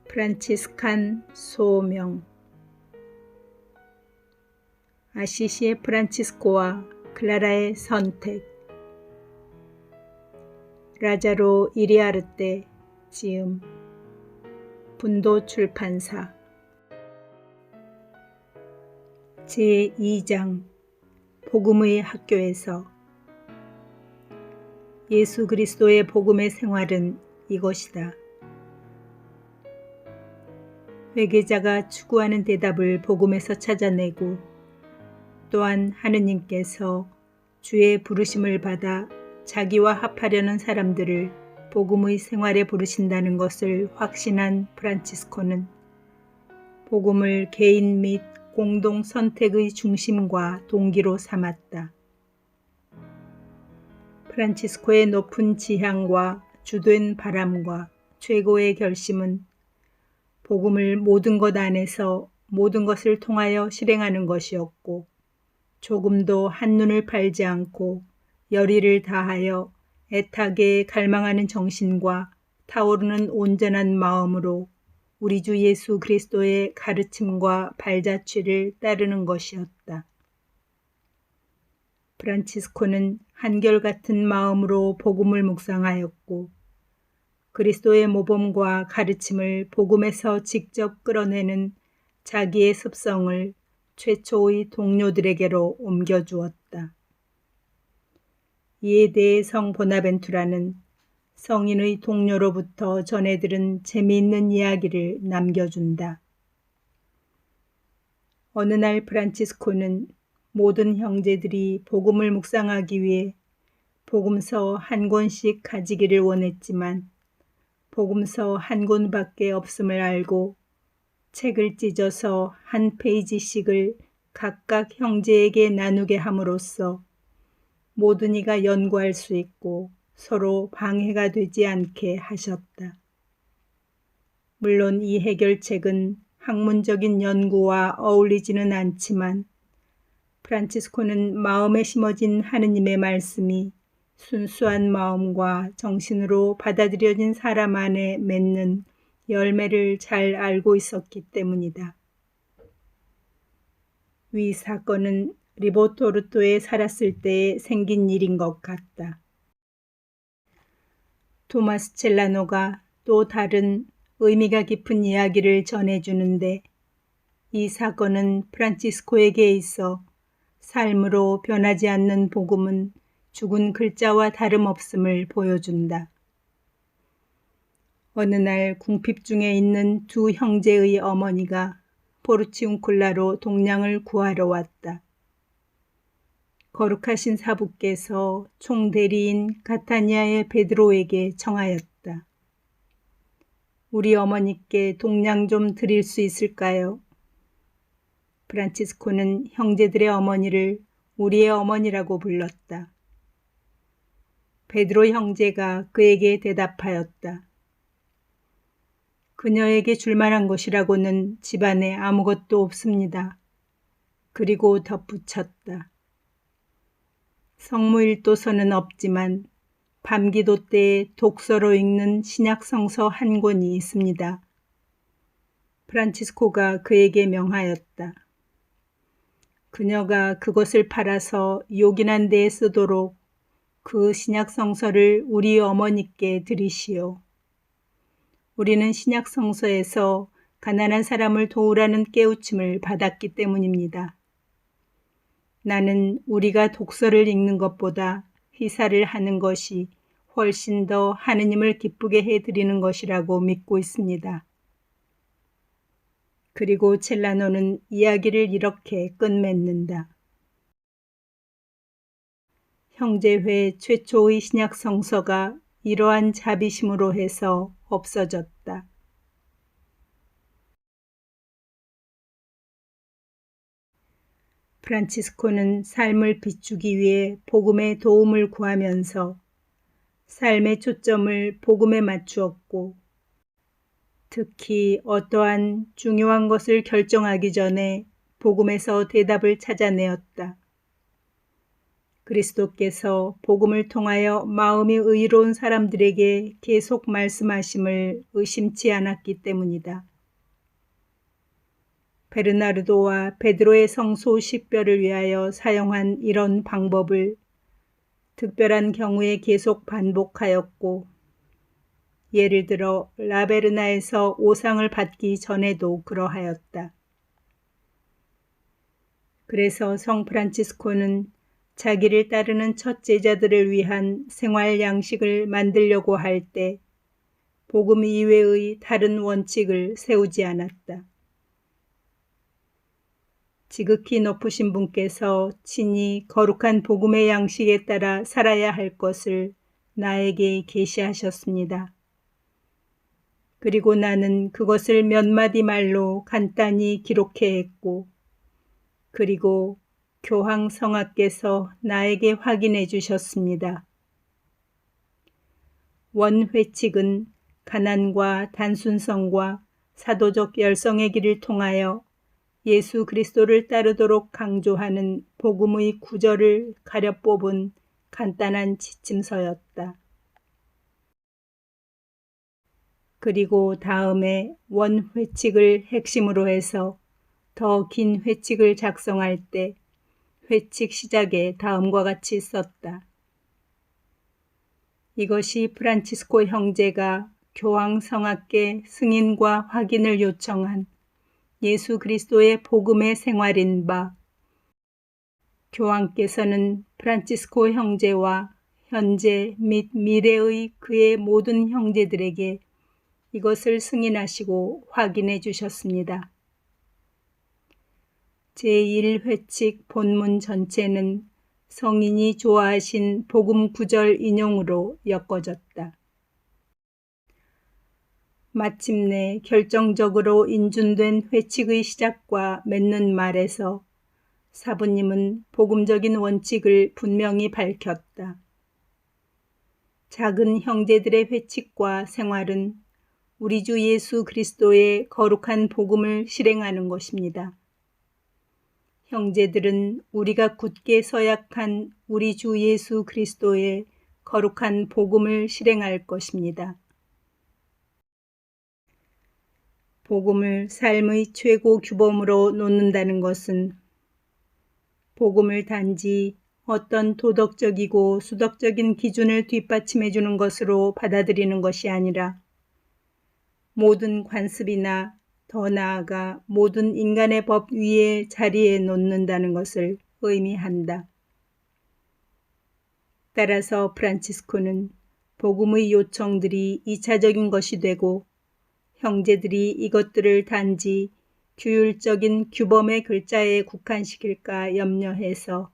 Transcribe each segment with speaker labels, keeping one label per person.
Speaker 1: 프란치스칸 소명. 아시시의 프란치스코와 클라라의 선택. 라자로 이리아르테 지음. 분도 출판사. 제2장 복음의 학교에서. 예수 그리스도의 복음의 생활은 이것이다. 회개자가 추구하는 대답을 복음에서 찾아내고 또한 하느님께서 주의 부르심을 받아 자기와 합하려는 사람들을 복음의 생활에 부르신다는 것을 확신한 프란치스코는 복음을 개인 및 공동 선택의 중심과 동기로 삼았다. 프란치스코의 높은 지향과 주된 바람과 최고의 결심은 복음을 모든 것 안에서 모든 것을 통하여 실행하는 것이었고, 조금도 한눈을 팔지 않고 열의를 다하여 애타게 갈망하는 정신과 타오르는 온전한 마음으로 우리 주 예수 그리스도의 가르침과 발자취를 따르는 것이었다. 프란치스코는 한결같은 마음으로 복음을 묵상하였고, 그리스도의 모범과 가르침을 복음에서 직접 끌어내는 자기의 습성을 최초의 동료들에게로 옮겨주었다. 이에 대해 성 보나벤투라는 성인의 동료로부터 전해 들은 재미있는 이야기를 남겨준다. 어느 날 프란치스코는 모든 형제들이 복음을 묵상하기 위해 복음서 한 권씩 가지기를 원했지만 복음서 한 권밖에 없음을 알고 책을 찢어서 한 페이지씩을 각각 형제에게 나누게 함으로써 모든 이가 연구할 수 있고 서로 방해가 되지 않게 하셨다. 물론 이 해결책은 학문적인 연구와 어울리지는 않지만 프란치스코는 마음에 심어진 하느님의 말씀이 순수한 마음과 정신으로 받아들여진 사람 안에 맺는 열매를 잘 알고 있었기 때문이다. 위 사건은 리보토르토에 살았을 때에 생긴 일인 것 같다. 토마스 첼라노가 또 다른 의미가 깊은 이야기를 전해주는데, 이 사건은 프란치스코에게 있어 삶으로 변하지 않는 복음은 죽은 글자와 다름없음을 보여준다. 어느 날 궁핍 중에 있는 두 형제의 어머니가 포르치운쿨라로 동량을 구하러 왔다. 거룩하신 사부께서 총대리인 가타니아의 베드로에게 청하였다. 우리 어머니께 동량 좀 드릴 수 있을까요? 프란치스코는 형제들의 어머니를 우리의 어머니라고 불렀다. 베드로 형제가 그에게 대답하였다. 그녀에게 줄 만한 것이라고는 집안에 아무것도 없습니다. 그리고 덧붙였다. 성무일도서는 없지만 밤기도 때에 독서로 읽는 신약성서 한 권이 있습니다. 프란치스코가 그에게 명하였다. 그녀가 그것을 팔아서 요긴한 데에 쓰도록 그 신약성서를 우리 어머니께 드리시오. 우리는 신약성서에서 가난한 사람을 도우라는 깨우침을 받았기 때문입니다. 나는 우리가 독서를 읽는 것보다 희사를 하는 것이 훨씬 더 하느님을 기쁘게 해드리는 것이라고 믿고 있습니다. 그리고 첼라노는 이야기를 이렇게 끝맺는다. 형제회 최초의 신약 성서가 이러한 자비심으로 해서 없어졌다. 프란치스코는 삶을 비추기 위해 복음의 도움을 구하면서 삶의 초점을 복음에 맞추었고, 특히 어떠한 중요한 것을 결정하기 전에 복음에서 대답을 찾아내었다. 그리스도께서 복음을 통하여 마음이 의로운 사람들에게 계속 말씀하심을 의심치 않았기 때문이다. 베르나르도와 베드로의 성소 식별을 위하여 사용한 이런 방법을 특별한 경우에 계속 반복하였고, 예를 들어 라베르나에서 오상을 받기 전에도 그러하였다. 그래서 성 프란치스코는 자기를 따르는 첫 제자들을 위한 생활 양식을 만들려고 할 때 복음 이외의 다른 원칙을 세우지 않았다. 지극히 높으신 분께서 친히 거룩한 복음의 양식에 따라 살아야 할 것을 나에게 계시하셨습니다. 그리고 나는 그것을 몇 마디 말로 간단히 기록해 했고, 그리고 교황 성하께서 나에게 확인해 주셨습니다. 원회칙은 가난과 단순성과 사도적 열성의 길을 통하여 예수 그리스도를 따르도록 강조하는 복음의 구절을 가려 뽑은 간단한 지침서였다. 그리고 다음에 원회칙을 핵심으로 해서 더 긴 회칙을 작성할 때 회칙 시작에 다음과 같이 썼다. 이것이 프란치스코 형제가 교황 성하께 승인과 확인을 요청한 예수 그리스도의 복음의 생활인 바, 교황께서는 프란치스코 형제와 현재 및 미래의 그의 모든 형제들에게 이것을 승인하시고 확인해 주셨습니다. 제1회칙 본문 전체는 성인이 좋아하신 복음 구절 인용으로 엮어졌다. 마침내 결정적으로 인준된 회칙의 시작과 맺는 말에서 사부님은 복음적인 원칙을 분명히 밝혔다. 작은 형제들의 회칙과 생활은 우리 주 예수 그리스도의 거룩한 복음을 실행하는 것입니다. 형제들은 우리가 굳게 서약한 우리 주 예수 그리스도의 거룩한 복음을 실행할 것입니다. 복음을 삶의 최고 규범으로 놓는다는 것은 복음을 단지 어떤 도덕적이고 수덕적인 기준을 뒷받침해 주는 것으로 받아들이는 것이 아니라 모든 관습이나 더 나아가 모든 인간의 법 위에 자리에 놓는다는 것을 의미한다. 따라서 프란치스코는 복음의 요청들이 2차적인 것이 되고 형제들이 이것들을 단지 규율적인 규범의 글자에 국한시킬까 염려해서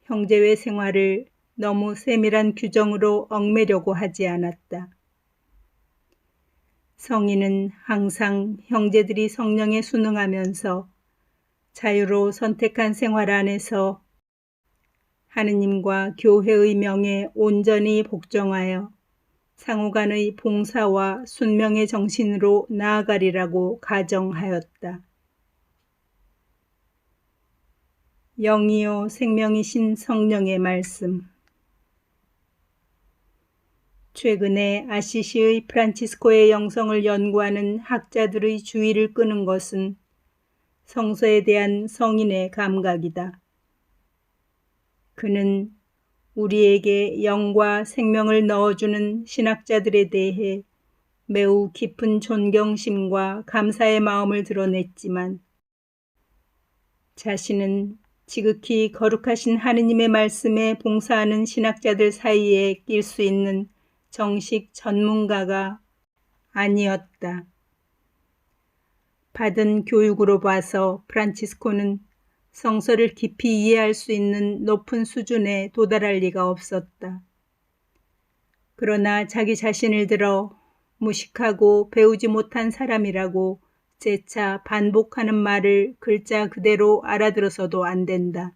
Speaker 1: 형제회 생활을 너무 세밀한 규정으로 얽매려고 하지 않았다. 성인은 항상 형제들이 성령에 순응하면서 자유로 선택한 생활 안에서 하느님과 교회의 명에 온전히 복종하여 상호간의 봉사와 순명의 정신으로 나아가리라고 가정하였다. 영이요 생명이신 성령의 말씀. 최근에 아시시의 프란치스코의 영성을 연구하는 학자들의 주의를 끄는 것은 성서에 대한 성인의 감각이다. 그는 우리에게 영과 생명을 넣어주는 신학자들에 대해 매우 깊은 존경심과 감사의 마음을 드러냈지만 자신은 지극히 거룩하신 하느님의 말씀에 봉사하는 신학자들 사이에 낄 수 있는 정식 전문가가 아니었다. 받은 교육으로 봐서 프란치스코는 성서를 깊이 이해할 수 있는 높은 수준에 도달할 리가 없었다. 그러나 자기 자신을 들어 무식하고 배우지 못한 사람이라고 재차 반복하는 말을 글자 그대로 알아들어서도 안 된다.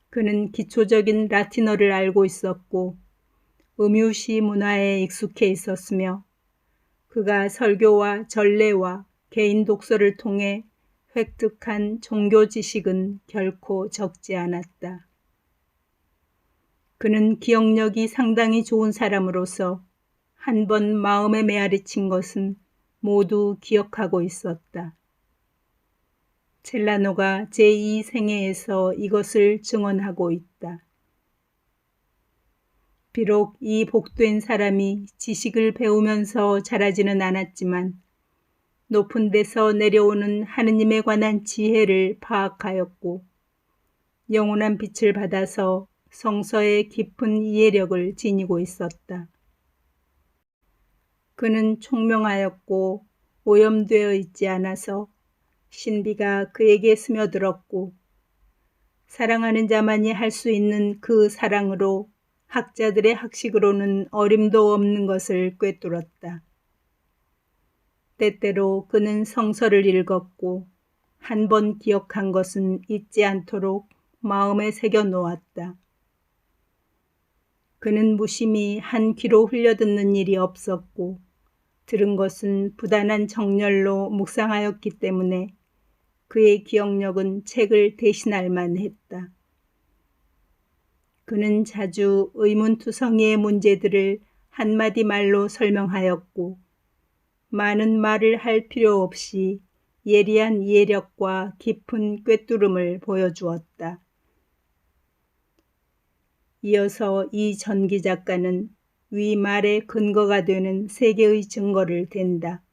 Speaker 1: 그는 기초적인 라틴어를 알고 있었고 음유시 문화에 익숙해 있었으며 그가 설교와 전례와 개인 독서를 통해 획득한 종교 지식은 결코 적지 않았다. 그는 기억력이 상당히 좋은 사람으로서 한 번 마음에 메아리친 것은 모두 기억하고 있었다. 첼라노가 제2생애에서 이것을 증언하고 있다. 비록 이 복된 사람이 지식을 배우면서 자라지는 않았지만 높은 데서 내려오는 하느님에 관한 지혜를 파악하였고 영원한 빛을 받아서 성서의 깊은 이해력을 지니고 있었다. 그는 총명하였고 오염되어 있지 않아서 신비가 그에게 스며들었고 사랑하는 자만이 할 수 있는 그 사랑으로 학자들의 학식으로는 어림도 없는 것을 꿰뚫었다. 때때로 그는 성서를 읽었고 한 번 기억한 것은 잊지 않도록 마음에 새겨 놓았다. 그는 무심히 한 귀로 흘려듣는 일이 없었고 들은 것은 부단한 정열로 묵상하였기 때문에 그의 기억력은 책을 대신할 만했다. 그는 자주 의문투성이의 문제들을 한마디 말로 설명하였고 많은 말을 할 필요 없이 예리한 이해력과 깊은 꿰뚫음을 보여주었다. 이어서 이 전기 작가는 위 말의 근거가 되는 세 개의 증거를 댄다.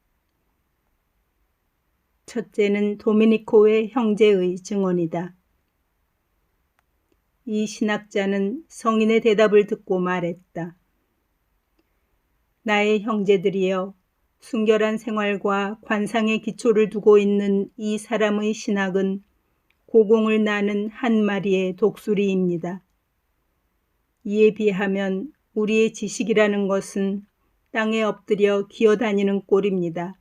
Speaker 1: 첫째는 도미니코의 형제의 증언이다. 이 신학자는 성인의 대답을 듣고 말했다. 나의 형제들이여, 순결한 생활과 관상의 기초를 두고 있는 이 사람의 신학은 고공을 나는 한 마리의 독수리입니다. 이에 비하면 우리의 지식이라는 것은 땅에 엎드려 기어다니는 꼴입니다.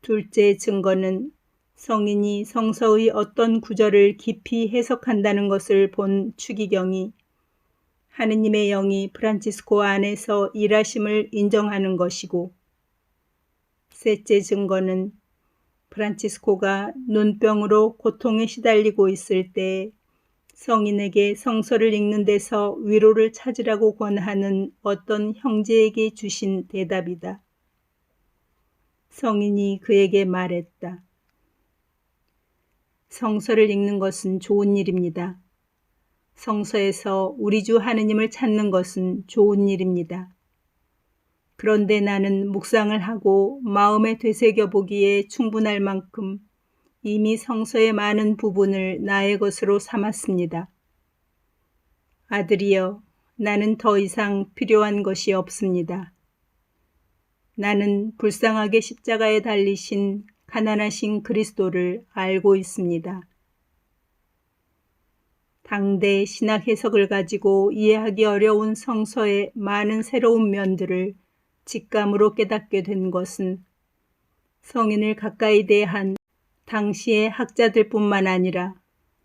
Speaker 1: 둘째 증거는 성인이 성서의 어떤 구절을 깊이 해석한다는 것을 본 추기경이 하느님의 영이 프란치스코 안에서 일하심을 인정하는 것이고, 셋째 증거는 프란치스코가 눈병으로 고통에 시달리고 있을 때 성인에게 성서를 읽는 데서 위로를 찾으라고 권하는 어떤 형제에게 주신 대답이다. 성인이 그에게 말했다. 성서를 읽는 것은 좋은 일입니다. 성서에서 우리 주 하느님을 찾는 것은 좋은 일입니다. 그런데 나는 묵상을 하고 마음에 되새겨보기에 충분할 만큼 이미 성서의 많은 부분을 나의 것으로 삼았습니다. 아들이여, 나는 더 이상 필요한 것이 없습니다. 나는 불쌍하게 십자가에 달리신 가난하신 그리스도를 알고 있습니다. 당대 신학 해석을 가지고 이해하기 어려운 성서의 많은 새로운 면들을 직감으로 깨닫게 된 것은 성인을 가까이 대한 당시의 학자들뿐만 아니라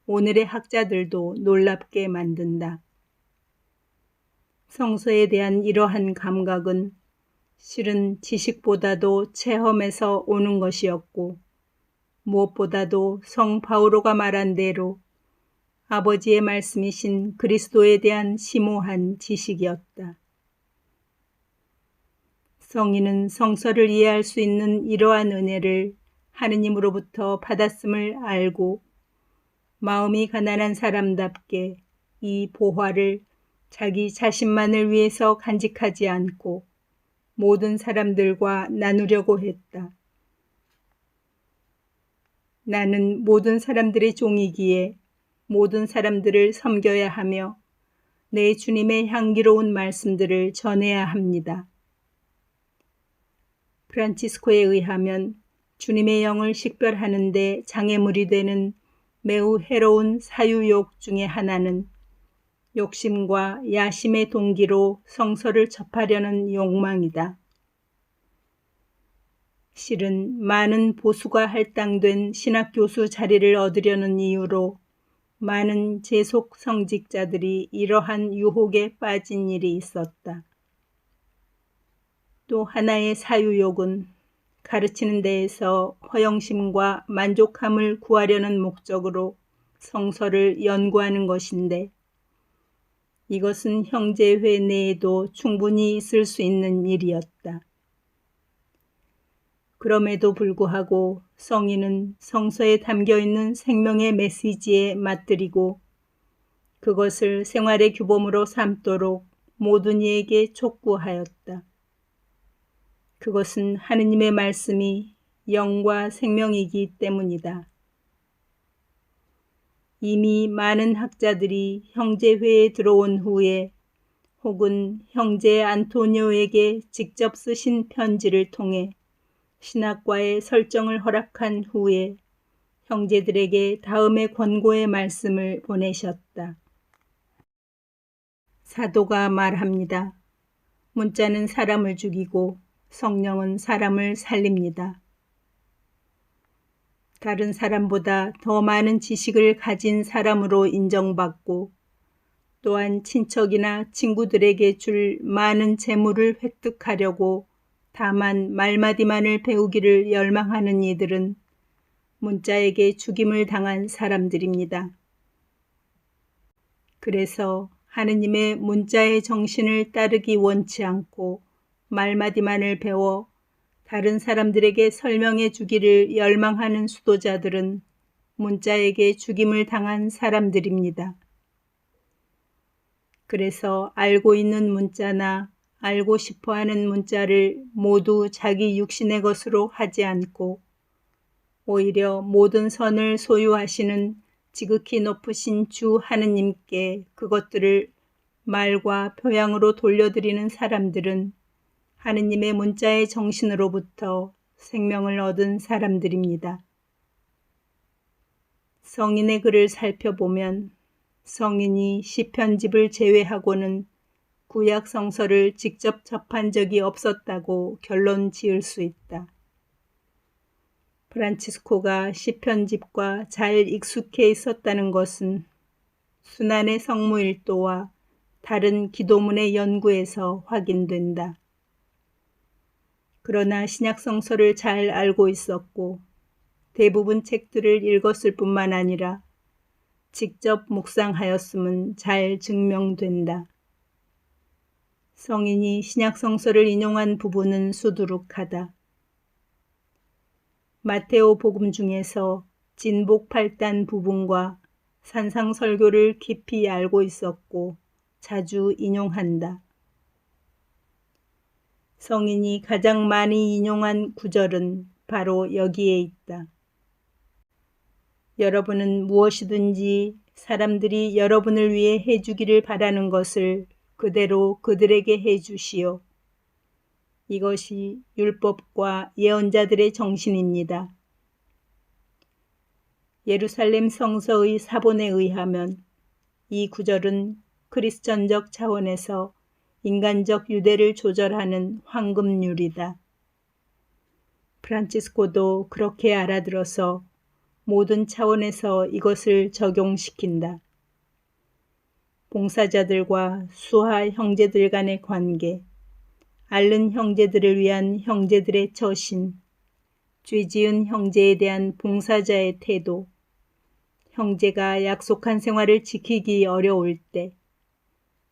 Speaker 1: 오늘의 학자들도 놀랍게 만든다. 성서에 대한 이러한 감각은 실은 지식보다도 체험에서 오는 것이었고 무엇보다도 성 바오로가 말한 대로 아버지의 말씀이신 그리스도에 대한 심오한 지식이었다. 성인은 성서를 이해할 수 있는 이러한 은혜를 하느님으로부터 받았음을 알고 마음이 가난한 사람답게 이 보화를 자기 자신만을 위해서 간직하지 않고 모든 사람들과 나누려고 했다. 나는 모든 사람들의 종이기에 모든 사람들을 섬겨야 하며 내 주님의 향기로운 말씀들을 전해야 합니다. 프란치스코에 의하면 주님의 영을 식별하는 데 장애물이 되는 매우 해로운 사유욕 중에 하나는 욕심과 야심의 동기로 성서를 접하려는 욕망이다. 실은 많은 보수가 할당된 신학교수 자리를 얻으려는 이유로 많은 재속 성직자들이 이러한 유혹에 빠진 일이 있었다. 또 하나의 사유욕은 가르치는 데에서 허영심과 만족함을 구하려는 목적으로 성서를 연구하는 것인데 이것은 형제회 내에도 충분히 있을 수 있는 일이었다. 그럼에도 불구하고 성인은 성서에 담겨있는 생명의 메시지에 맞들이고 그것을 생활의 규범으로 삼도록 모든 이에게 촉구하였다. 그것은 하느님의 말씀이 영과 생명이기 때문이다. 이미 많은 학자들이 형제회에 들어온 후에 혹은 형제 안토니오에게 직접 쓰신 편지를 통해 신학과의 설정을 허락한 후에 형제들에게 다음의 권고의 말씀을 보내셨다. 사도가 말합니다. 문자는 사람을 죽이고 성령은 사람을 살립니다. 다른 사람보다 더 많은 지식을 가진 사람으로 인정받고 또한 친척이나 친구들에게 줄 많은 재물을 획득하려고 다만 말마디만을 배우기를 열망하는 이들은 문자에게 죽임을 당한 사람들입니다. 그래서 하느님의 문자의 정신을 따르기 원치 않고 말마디만을 배워 다른 사람들에게 설명해 주기를 열망하는 수도자들은 문자에게 죽임을 당한 사람들입니다. 그래서 알고 있는 문자나 알고 싶어하는 문자를 모두 자기 육신의 것으로 하지 않고 오히려 모든 선을 소유하시는 지극히 높으신 주 하느님께 그것들을 말과 표양으로 돌려드리는 사람들은 하느님의 문자의 정신으로부터 생명을 얻은 사람들입니다. 성인의 글을 살펴보면 성인이 시편집을 제외하고는 구약 성서를 직접 접한 적이 없었다고 결론 지을 수 있다. 프란치스코가 시편집과 잘 익숙해 있었다는 것은 순환의 성무일도와 다른 기도문의 연구에서 확인된다. 그러나 신약성서를 잘 알고 있었고 대부분 책들을 읽었을 뿐만 아니라 직접 묵상하였음은 잘 증명된다. 성인이 신약성서를 인용한 부분은 수두룩하다. 마테오 복음 중에서 진복 8단 부분과 산상설교를 깊이 알고 있었고 자주 인용한다. 성인이 가장 많이 인용한 구절은 바로 여기에 있다. 여러분은 무엇이든지 사람들이 여러분을 위해 해주기를 바라는 것을 그대로 그들에게 해주시오. 이것이 율법과 예언자들의 정신입니다. 예루살렘 성서의 사본에 의하면 이 구절은 크리스천적 차원에서 인간적 유대를 조절하는 황금률이다. 프란치스코도 그렇게 알아들어서 모든 차원에서 이것을 적용시킨다. 봉사자들과 수하 형제들 간의 관계, 앓는 형제들을 위한 형제들의 처신, 죄지은 형제에 대한 봉사자의 태도, 형제가 약속한 생활을 지키기 어려울 때,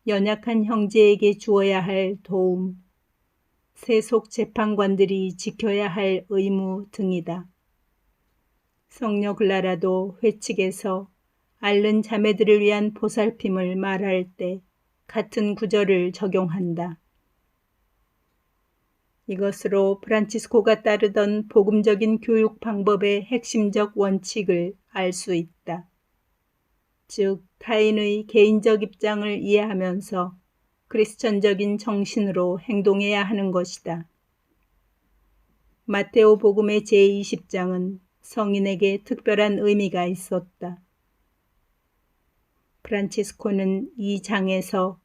Speaker 1: 연약한 형제에게 주어야 할 도움, 세속 재판관들이 지켜야 할 의무 등이다. 성녀 글라라도 회칙에서 앓는 자매들을 위한 보살핌을 말할 때 같은 구절을 적용한다. 이것으로 프란치스코가 따르던 복음적인 교육 방법의 핵심적 원칙을 알 수 있다. 즉, 타인의 개인적 입장을 이해하면서 크리스천적인 정신으로 행동해야 하는 것이다. 마테오 복음의 제20장은 성인에게 특별한 의미가 있었다. 프란치스코는 이 장에서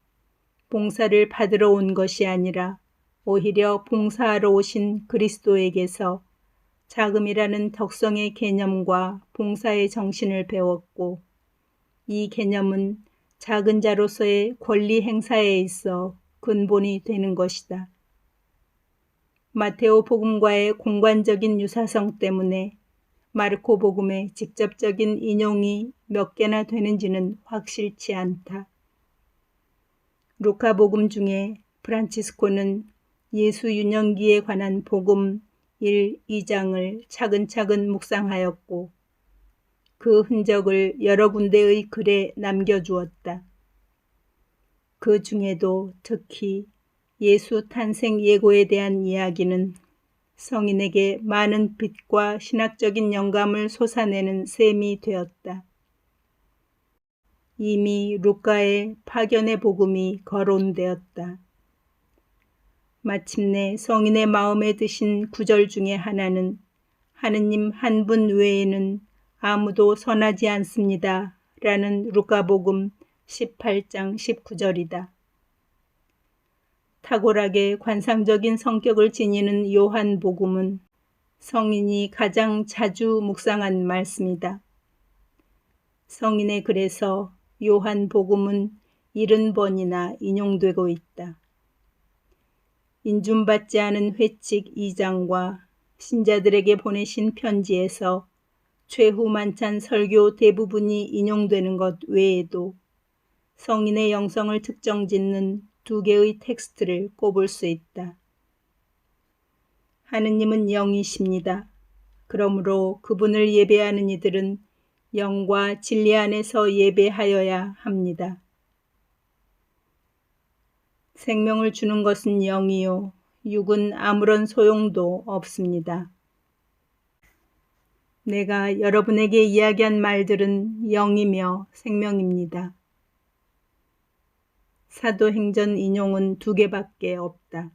Speaker 1: 봉사를 받으러 온 것이 아니라 오히려 봉사하러 오신 그리스도에게서 자금이라는 덕성의 개념과 봉사의 정신을 배웠고 이 개념은 작은 자로서의 권리 행사에 있어 근본이 되는 것이다. 마테오 복음과의 공관적인 유사성 때문에 마르코 복음의 직접적인 인용이 몇 개나 되는지는 확실치 않다. 루카복음 중에 프란치스코는 예수 유년기에 관한 복음 1, 2장을 차근차근 묵상하였고 그 흔적을 여러 군데의 글에 남겨주었다. 그 중에도 특히 예수 탄생 예고에 대한 이야기는 성인에게 많은 빛과 신학적인 영감을 솟아내는 셈이 되었다. 이미 루카의 파견의 복음이 거론되었다. 마침내 성인의 마음에 드신 구절 중에 하나는 하느님 한 분 외에는 아무도 선하지 않습니다. 라는 루카복음 18장 19절이다. 탁월하게 관상적인 성격을 지니는 요한복음은 성인이 가장 자주 묵상한 말씀이다. 성인의 글에서 요한복음은 70번이나 인용되고 있다. 인준받지 않은 회칙 2장과 신자들에게 보내신 편지에서 최후만찬 설교 대부분이 인용되는 것 외에도 성인의 영성을 특정짓는 2개의 텍스트를 꼽을 수 있다. 하느님은 영이십니다. 그러므로 그분을 예배하는 이들은 영과 진리 안에서 예배하여야 합니다. 생명을 주는 것은 영이요, 육은 아무런 소용도 없습니다. 내가 여러분에게 이야기한 말들은 영이며 생명입니다. 사도행전 인용은 2개밖에 없다.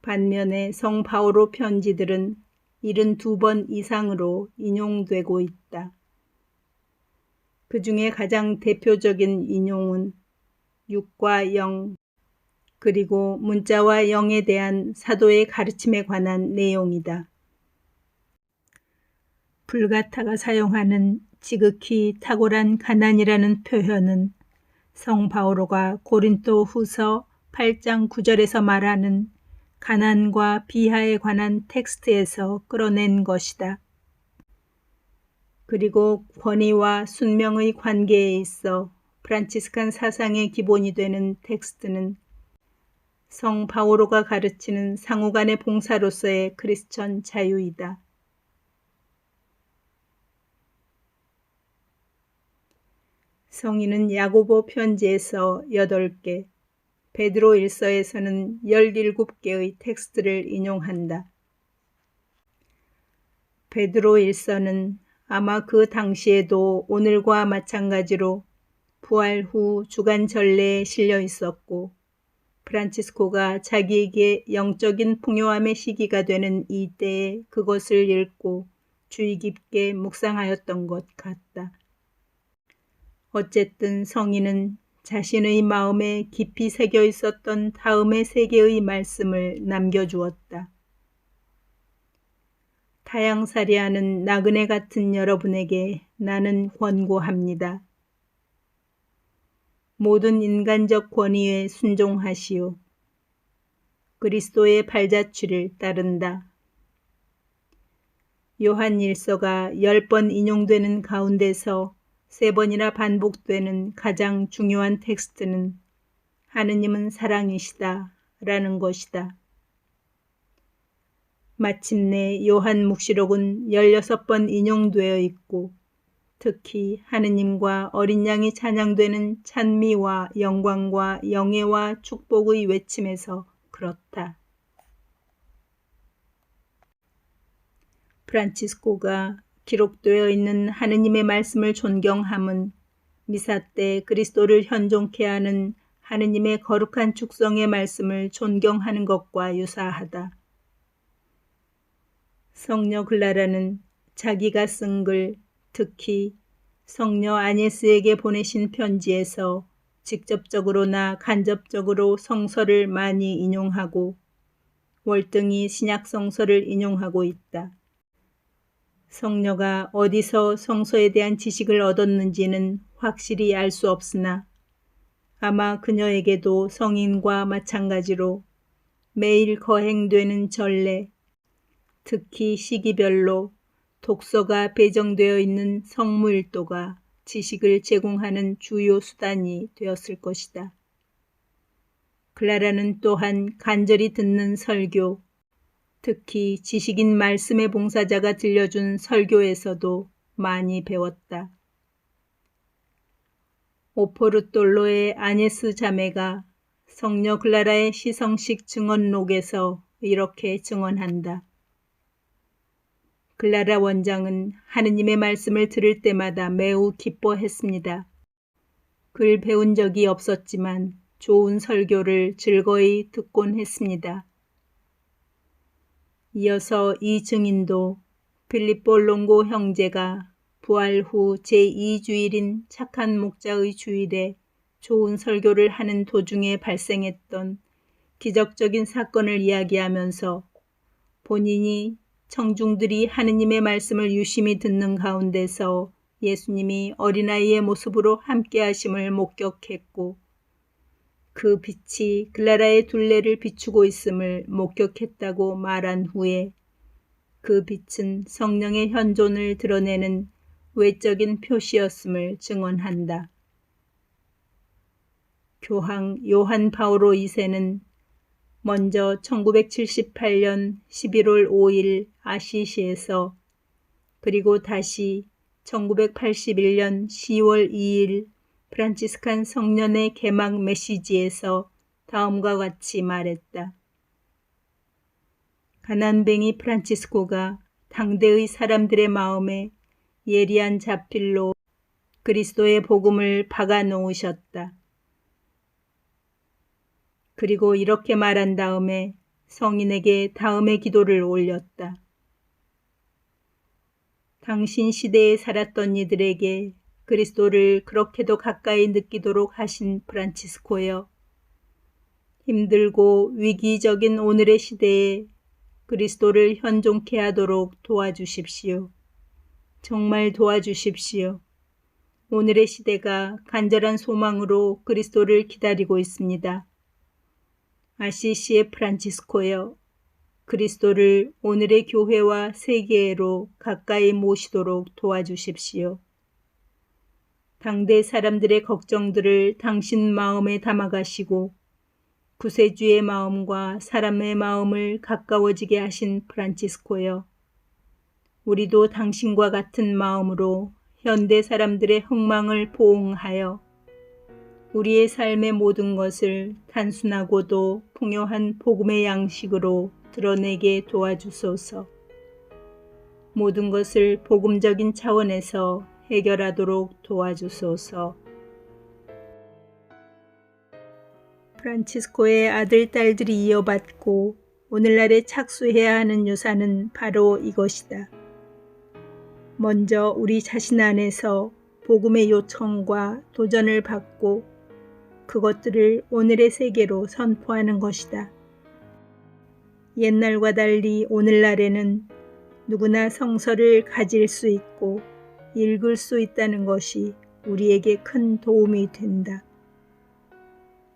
Speaker 1: 반면에 성 바오로 편지들은 72번 이상으로 인용되고 있다. 그 중에 가장 대표적인 인용은 6과 0, 그리고 문자와 영에 대한 사도의 가르침에 관한 내용이다. 불가타가 사용하는 지극히 탁월한 가난이라는 표현은 성 바오로가 고린도 후서 8장 9절에서 말하는 가난과 비하에 관한 텍스트에서 끌어낸 것이다. 그리고 권위와 순명의 관계에 있어 프란치스칸 사상의 기본이 되는 텍스트는 성 바오로가 가르치는 상호간의 봉사로서의 크리스천 자유이다. 성인은 야고보 편지에서 8개, 베드로 1서에서는 17개의 텍스트를 인용한다. 베드로 1서는 아마 그 당시에도 오늘과 마찬가지로 부활 후 주간 전례에 실려 있었고 프란치스코가 자기에게 영적인 풍요함의 시기가 되는 이때에 그것을 읽고 주의 깊게 묵상하였던 것 같다. 어쨌든 성인은 자신의 마음에 깊이 새겨 있었던 다음의 3개의 말씀을 남겨주었다. 타양살이하는 나그네 같은 여러분에게 나는 권고합니다. 모든 인간적 권위에 순종하시오. 그리스도의 발자취를 따른다. 요한 1서가 10번 인용되는 가운데서 3번이나 반복되는 가장 중요한 텍스트는 하느님은 사랑이시다 라는 것이다. 마침내 요한 묵시록은 16번 인용되어 있고 특히 하느님과 어린 양이 찬양되는 찬미와 영광과 영예와 축복의 외침에서 그렇다. 프란치스코가 기록되어 있는 하느님의 말씀을 존경함은 미사 때 그리스도를 현존케 하는 하느님의 거룩한 축성의 말씀을 존경하는 것과 유사하다. 성녀 글라라는 자기가 쓴 글, 특히 성녀 아녜스에게 보내신 편지에서 직접적으로나 간접적으로 성서를 많이 인용하고 월등히 신약 성서를 인용하고 있다. 성녀가 어디서 성서에 대한 지식을 얻었는지는 확실히 알 수 없으나 아마 그녀에게도 성인과 마찬가지로 매일 거행되는 전례, 특히 시기별로 독서가 배정되어 있는 성무일도가 지식을 제공하는 주요 수단이 되었을 것이다. 클라라는 또한 간절히 듣는 설교, 특히 지식인 말씀의 봉사자가 들려준 설교에서도 많이 배웠다. 오포르톨로의 아네스 자매가 성녀 클라라의 시성식 증언록에서 이렇게 증언한다. 클라라 원장은 하느님의 말씀을 들을 때마다 매우 기뻐했습니다. 글 배운 적이 없었지만 좋은 설교를 즐거이 듣곤 했습니다. 이어서 이 증인도 필리포 롱고 형제가 부활 후 제2주일인 착한 목자의 주일에 좋은 설교를 하는 도중에 발생했던 기적적인 사건을 이야기하면서 본인이 청중들이 하느님의 말씀을 유심히 듣는 가운데서 예수님이 어린아이의 모습으로 함께하심을 목격했고 그 빛이 클라라의 둘레를 비추고 있음을 목격했다고 말한 후에 그 빛은 성령의 현존을 드러내는 외적인 표시였음을 증언한다. 교황 요한 바오로 2세는 먼저 1978년 11월 5일 아시시에서 그리고 다시 1981년 10월 2일 프란치스칸 성년의 개막 메시지에서 다음과 같이 말했다. 가난뱅이 프란치스코가 당대의 사람들의 마음에 예리한 자필로 그리스도의 복음을 박아 놓으셨다. 그리고 이렇게 말한 다음에 성인에게 다음의 기도를 올렸다. 당신 시대에 살았던 이들에게 그리스도를 그렇게도 가까이 느끼도록 하신 프란치스코여, 힘들고 위기적인 오늘의 시대에 그리스도를 현존케 하도록 도와주십시오. 정말 도와주십시오. 오늘의 시대가 간절한 소망으로 그리스도를 기다리고 있습니다. 아시시의 프란치스코여, 그리스도를 오늘의 교회와 세계로 가까이 모시도록 도와주십시오. 당대 사람들의 걱정들을 당신 마음에 담아가시고 구세주의 마음과 사람의 마음을 가까워지게 하신 프란치스코여, 우리도 당신과 같은 마음으로 현대 사람들의 흥망을 보응하여 우리의 삶의 모든 것을 단순하고도 풍요한 복음의 양식으로 드러내게 도와주소서. 모든 것을 복음적인 차원에서 해결하도록 도와주소서. 프란치스코의 아들, 딸들이 이어받고 오늘날에 착수해야 하는 유산은 바로 이것이다. 먼저 우리 자신 안에서 복음의 요청과 도전을 받고 그것들을 오늘의 세계로 선포하는 것이다. 옛날과 달리 오늘날에는 누구나 성서를 가질 수 있고 읽을 수 있다는 것이 우리에게 큰 도움이 된다.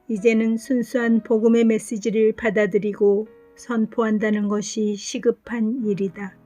Speaker 1: 이제는 순수한 복음의 메시지를 받아들이고 선포한다는 것이 시급한 일이다.